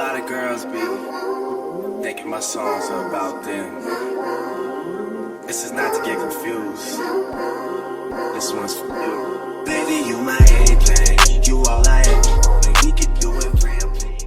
lot of girls be thinking my songs are about them. This is not to get confused. This one's for you. Baby, you my everything. You all I ever wanted. We could do it real clean.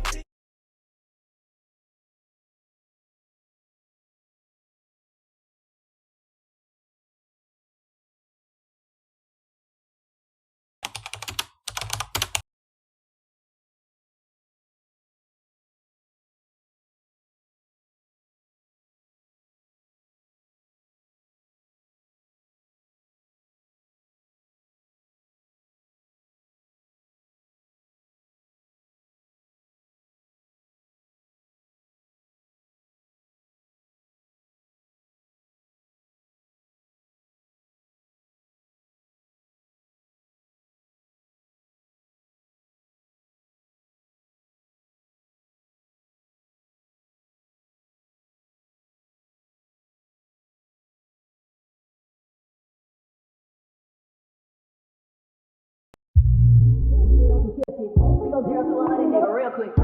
Real quick.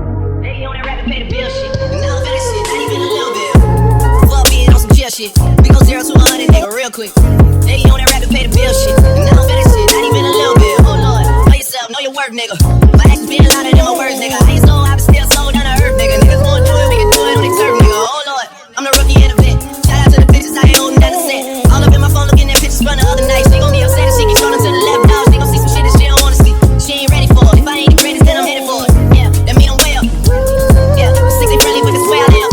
They on that rap and pay the bill shit. Now I'm that shit, not even a little bit. Fuck being on some chill shit. We go 0 to 100, nigga, real quick. They on that rap and pay the bill shit. Now I'm that shit, not even a little bit. Oh Lord, know yourself, know your work, nigga. My actions being louder than my words, nigga. I ain't sold, I've still sold down to earth, nigga. Niggas wanna do it, we can do it on their turf, nigga. Oh Lord, I'm the rookie in the vet. Shout out to the bitches, I ain't holding down the set. All up in my phone looking at pictures from the other night. She gon' be upset if she keep scrolling to the left now. She gon' see some shit that she don't wanna see. She ain't ready for it. If I ain't the greatest, then I'm headed for it. Yeah, that mean I'm way up. Yeah, 60 friendly with the swear I live.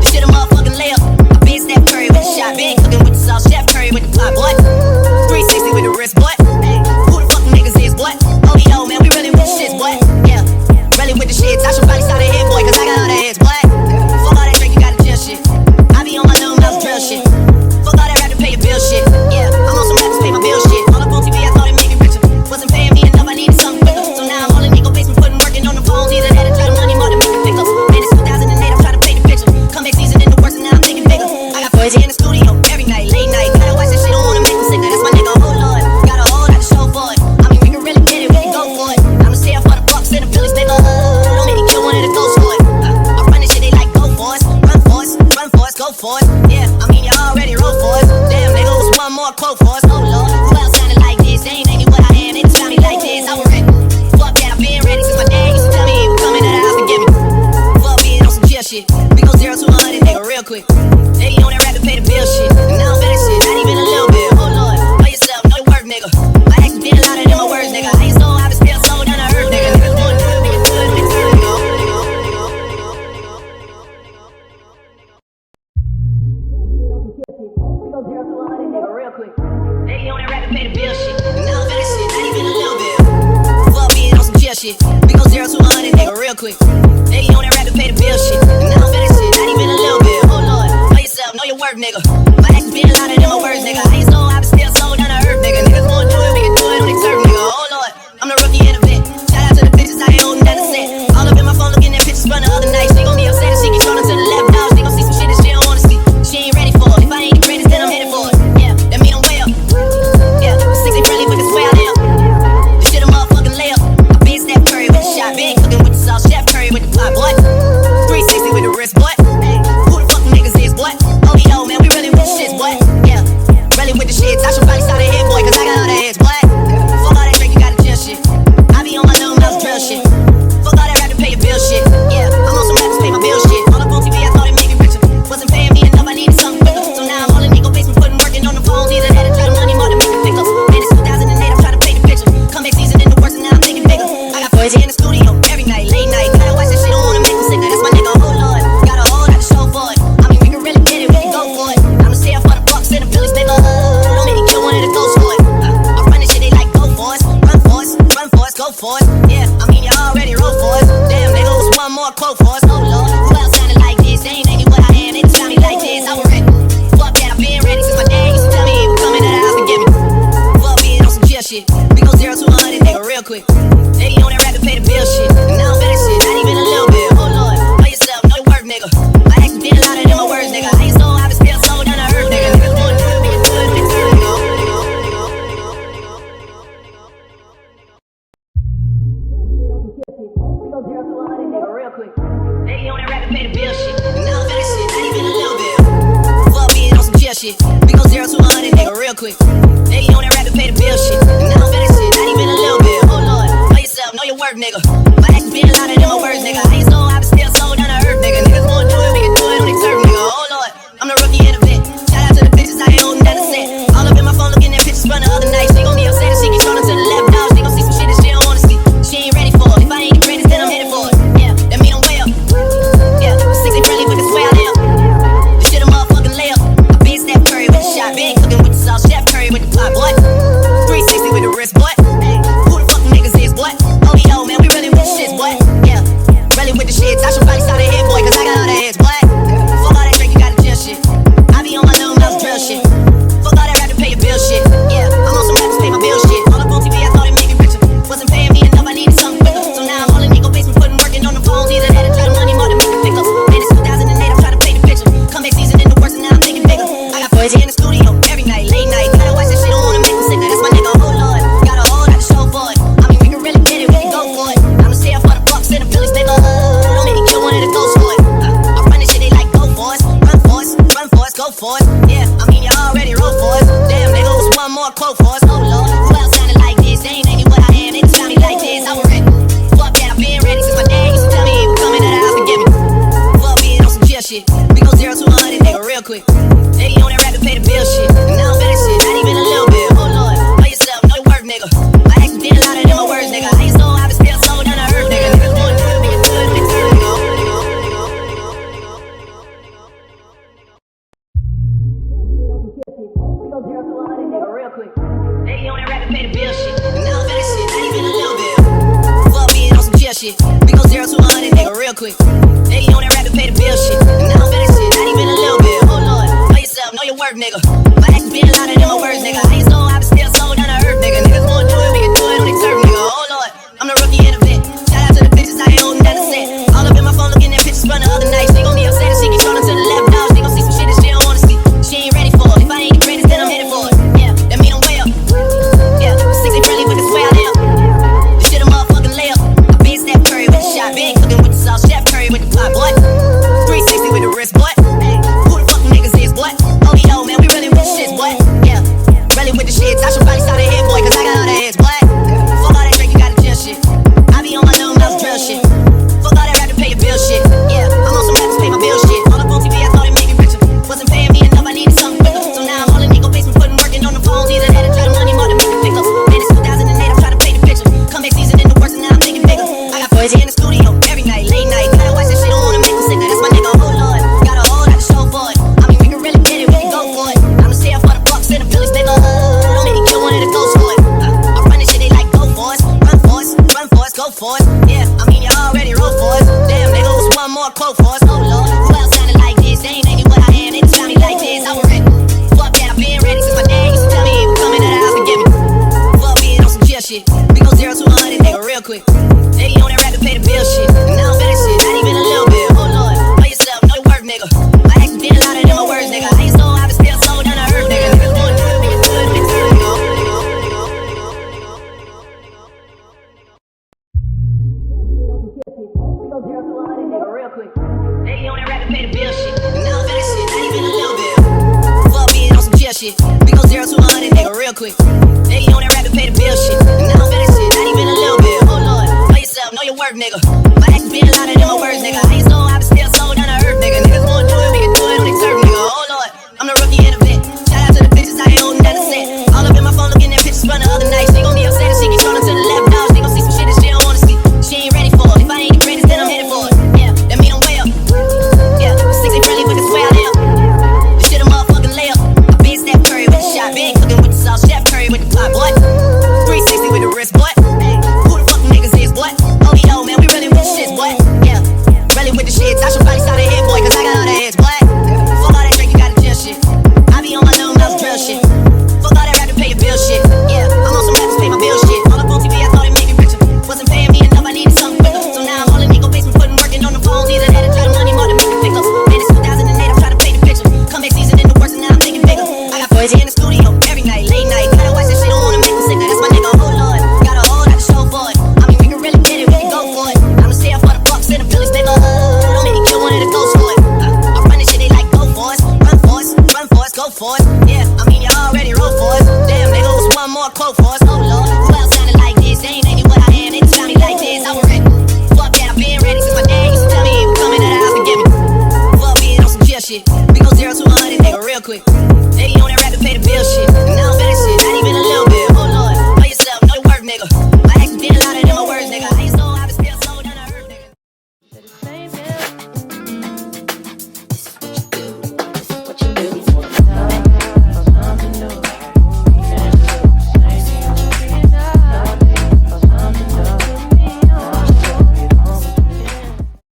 This shit a motherfucking layup. I been Steph Curry with the shot, been cooking with the sauce, Chef Curry with the pot, boy. 360 with the wrist, boy. Who the fuck niggas is, boy? Oh, yo, man, we really with the shits, boy. Yeah, really with the shits. I should probably start a head, boy, cause I got all the heads, boy. Fuck all that drink, you gotta chill shit. I be on my little mouse drill shit. Fuck all that rap to pay your bill shit. Yeah, I'm on some rap to pay my bill shit. All up on TV, I thought it made me richer. Wasn't paying me enough, I needed something quicker. So now I'm all in Nico basement, putting working on the phones. Either that or try to money more than make it pick up. Man, it's 2008, I'm trying to paint the picture. Comeback season in the works, and now I'm thinking bigger. I got 40 in the studio every night, late night. Gotta watch this shit, don't wanna make me sick. Now that's my nigga, oh Lord. Got a whole lot to show for it. I mean, we can really get it, we can go for it. I'ma stay up for the bucks in the Phillies, nigga. Don't make me kill one of the ghosts for it. I run this shit, they like go for us, run for us, run for us, go for it. Yeah, I mean, you already wrote for us. Damn, nigga, what's one more quote for us? Oh Lord, who else sounded like this? They ain't ain't what I am, they just found me like this. I was ready. Fuck that, I've been ready since my dad used to tell me he was coming to the house to get me. Fuck being on some chill shit. We go 0 to 100, nigga, real quick. They on that rap and pay the bill shit. And now I'm that shit, not even a little bit. Oh Lord, know yourself, know your work, nigga. My actions being louder than my words, nigga. I ain't sold, I've still sold down to earth, nigga. Niggas wanna do it, we can do it, we can turn it, nigga. We go 0 to 100, nigga, real quick. They on that rap and pay the bill shit. And now I'm that shit, not even a little bit. Fuck being on some chill shit. We go 0 to 100, nigga, real quick. They on that rap and pay the bill shit. And now I'm that shit, not even a little bit. Oh Lord, know yourself, know your work, nigga. My actions being louder than my words, nigga. I ain't sold, I've still sold down to earth, nigga. Niggas wanna do it, we can do it on their turf, nigga. Oh Lord, I'm the rookie in the vet. Shout out to the bitches, I ain't holding down the set. All up in my phone looking at pictures from the other night. She gon' be upset if she keep scrolling to the left now. She gon' see some shit that she don't wanna see. She ain't ready for it. If I ain't the greatest, then I'm headed for it. Yeah, that mean I'm way up. Yeah, 60 friendly with the swear I live. This shit a motherfucking layup. I been Steph Curry with the shot, been cooking with the sauce, Chef Curry with the pot, boy. 360 with the wrist, boy. Who the fuck niggas is, boy? Oh yo, man, we really with the shits, boy. Yeah, really with the shits. I should probably start a head, boy, cause I got all the heads, boy. Fuck all that drink, you gotta chill shit. I be on my little mouse drill shit. Fuck all that rap to pay your bill shit. Yeah, I'm on some rap to pay my bill shit. All up on TV, I thought it made me richer. Wasn't paying me enough, I needed something quicker. So now I'm all in Nico basement, putting working on the phones. Either that or try to money more than make it pick up. Man, it's 2008, I'm trying to paint the picture. Comeback season in the works, and now I'm thinking bigger. I got 40 in the studio every night, late night. Gotta watch this shit, don't wanna make me sick. Now that's my nigga, oh Lord. Got a whole lot to show for it. I mean, we can really get it, we can go for it. I'ma stay up for the bucks in the Phillies, nigga. Don't make me kill one of the ghosts for it. I run this shit, they like go for us, run for us, run for us, go for it. Yeah, I mean, you already wrote for us. Damn, nigga, what's one more quote for us? Oh Lord, who else sounded like this? They ain't ain't what I am, they just found me like this. I was ready. Fuck that, I've been ready since my dad used to tell me he was coming to the house to get me. Fuck being on some chill shit. We go 0 to 100, nigga, real quick. They on that rap and pay the bill shit. real quick. They on that rap to pay the bill shit. And I don't feel that shit, not even a little bit. Oh Lord, know yourself, know your work, nigga. My actions being louder than my words, nigga. I ain't so I been still sold down to earth, nigga. Niggas wanna do it, we can do it on their turf, nigga. Oh Lord, I'm the rookie in the vet. Shout out to the bitches, I ain't holding down the set. All up in my phone looking at pictures from the other night. She gon' be upset if she keeps running to the left. Now she gon' see some shit that she don't wanna see. She ain't ready for it. If I ain't the greatest, then I'm headed for it. Yeah, that mean I'm way up. Yeah, 60 friendly, but it's where I live. This shit a motherfucking layup. I been Steph Curry with the shot, been cooking with the sauce, Chef Curry with the pot, boy. 360 with the wrist, boy. Hey, who the fuck niggas is, boy? Oh, yo, man, we really with the shits, boy. Yeah, really with the shits. I should probably start a head, boy, cause I got all the heads, boy. Fuck all that drink, you gotta chill shit. I be on my little mouse drill shit. Fuck all that rap to pay your bill shit. Yeah, I'm on some rap to pay my bill shit. All up on TV, I thought it made me richer. Wasn't paying me enough, I needed something quicker. So now I'm all in Nico basement, putting working on the phones. Either that or try to money more than make the pickups. Man, it's 2008, I'm trying to paint the picture. Comeback season in the works, and now I'm thinking bigger. I got boys in the studio every night, late night. Gotta watch this shit, don't wanna make me sick. That's my nigga, oh Lord. Got a whole lot to show for it. I mean, we can really get it, we can go for it. I'ma stay up for the Bucks in the Phillies, nigga. Don't make me kill one of the ghosts for it. I run this shit, they like go for us, run for us, run for us, go for us. Yeah, I mean, you already wrote for us. Damn, nigga, what's one more quote for us? Oh Lord, who else sounded like this? They ain't ain't what I am, they just found me like this. I was ready. Fuck that, I've been ready since my dad used to tell me he was coming to the house to get me. Fuck being on some chill shit. We go 0 to 100, nigga, real quick. They on that rap to pay the bill shit. And I don't feel that shit, not even a little bit. Oh Lord, know yourself, know your work, nigga. My actions being louder than my words, nigga. I ain't so I been still sold down to earth, nigga. Niggas wanna do it, we can do it on their turf, nigga. We go 0 to 100, nigga, real quick. They on that rap to pay the bill shit. And I don't feel that shit, not even a little bit. Fuck being on some chill shit. We go 0 to 100, nigga, real quick. They on that rap to pay the bill shit. And I don't feel that shit, not even a little bit. Oh Lord, know yourself, know your work, nigga. My actions being louder than my words, nigga. I ain't so I been still sold down to earth, nigga. Niggas wanna do it, we can do it on their turf, nigga. Oh Lord, I'm the rookie in the vet. Shout out to the bitches, I ain't holding down the set. All up in my phone looking at pictures from the other night. She gon' be upset if she keeps running to the left. Now she gon' see some shit that she don't wanna see. She ain't ready for it. If I ain't the greatest, then I'm headed for it. Yeah, that mean I'm way up. Yeah, 60 friendly, but it's where I live. This shit a motherfucking layup. I been Steph Curry with the shot, been cooking with the sauce, Chef Curry with the pot, boy. 360 with the wrist, boy. Hey, who the fuck niggas is, boy? Oh, yo, man, we really with the shits, boy. Yeah, really with the shits. I should probably start a head, boy, cause I got all the heads, boy. Fuck all that drink, you gotta chill shit. I be on my little mouse drill shit. Fuck all that rap to pay your bill shit. Yeah, I'm on some rap to pay my bill shit. All up on TV, I thought it made me richer. Wasn't paying me enough, I needed something quicker. So now I'm all in Nico basement, putting working on the phones. Either that or try to money more than make the pickups. Man, it's 2008, I'm trying to paint the picture. Comeback season in the works, and now I'm thinking bigger. I got boys in the studio every night, late night. Gotta watch this shit, don't wanna make me sick. That's my nigga, oh Lord. Got a whole lot to show for it. I mean, we can really get it, we can go for it. I'ma stay up for the Bucks in the Phillies, nigga. Don't make me kill one of the ghosts for it. I run this shit, they like go for us, run for us, run for us, go for us. Yeah, I mean, you already wrote for us. Damn, nigga, what's one more quote for us? Oh Lord, who else sounded like this? They ain't ain't what I am, they just found me like this. I was ready. Fuck that, I've been ready since my dad used to tell me he was coming to the house to get me. Fuck being on some chill shit. We go 0 to 100, nigga, real quick. They on that rap to pay the bill shit. And I don't feel that shit, not even a little bit. Oh Lord, know yourself, know your work, nigga. My actions being louder than my words, nigga. I ain't so I been still sold down to earth, nigga. Niggas wanna do it, we can do it on their turf, nigga. We go 0 to 100, nigga, real quick. They on that rap to pay the bill shit. And I don't feel that shit, not even a little bit. Fuck being on some chill shit. We go 0 to 100, nigga, real quick. They on that rap to pay the bill shit. And I don't feel that shit, not even a little bit. Oh Lord, know yourself, know your work, nigga. My actions being louder than my words, nigga. I ain't so I been still sold down to earth, nigga. Niggas wanna do it, we can do it on their turf, nigga. Oh Lord, I'm the rookie in the vet. Shout out to the bitches, I ain't holding down the set. All up in my phone looking at pictures from the other night. She gon' be upset if she keeps running to the left. Now she gon' see some shit that she don't wanna see. She ain't ready for it. If I ain't the greatest, then I'm headed for it. Yeah, that mean I'm way up. Yeah, 60 friendly, but it's where I live. This shit a motherfucking layup. I been Steph Curry with the shot, been cooking with the sauce, Chef Curry with the pot, boy. 360 with the wrist, boy. Hey, who the fuck niggas is, boy? Oh, yo, man, we really with the shits, boy. Yeah, really with the shits. I should probably start a head, boy, cause I got all the heads.